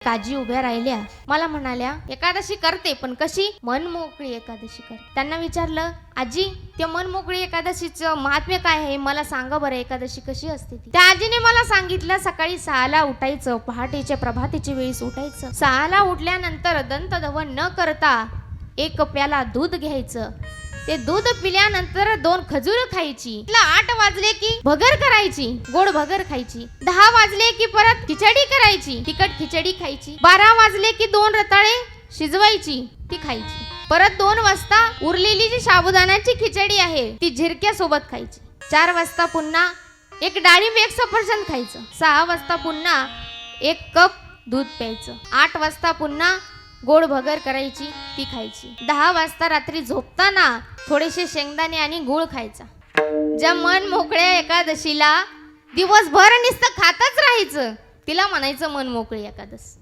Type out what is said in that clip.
काजी उभ्या राहिल्या, मला म्हणाल्या एकादशी करते पण कशी, मन मोकळी एकादशी कर. त्यांना विचारलं, आजी ते मन मोकळी एकादशीचं महात्म्य काय आहे, मला सांगा बरं, एकादशी कशी असते ती. त्या आजीने मला सांगितलं, सकाळी 6ला उठायचं, पहाटेच्या प्रभातीच्या वेळेस उठायचं. 6ला उठल्यानंतर दंतधवन न करता 1 प्याला दूध घ्यायचं. ते दूध पिल्यानंतर 2 खजूर खायची. 8 वाजले की भगर करायची, गोड भगर खायची. 10 वाजले की परत खिचडी करायची, तिखट खिचडी खायची. 12 वाजले की 2 रताळे शिजवायची, ती खायची. परत 2 वाजता उरलेली जी साबुदाण्याची खिचडी आहे ती झिरक्या सोबत खायची. 4 वाजता पुन्हा 1 डाळिंब 1 सफरचंद खायचं. 6 वाजता पुन्हा 1 कप दूध प्यायचं. 8 वाजता पुन्हा गोड भगर करायची, ती खायची. 10 वाजता रात्री झोपताना थोडेसे शेंगदाणे आणि गूळ खायचा. ज्या मन मोकळ्या एकादशीला दिवसभर नुसतं खातच राहायचं, तिला म्हणायचं मन मोकळी एकादशी.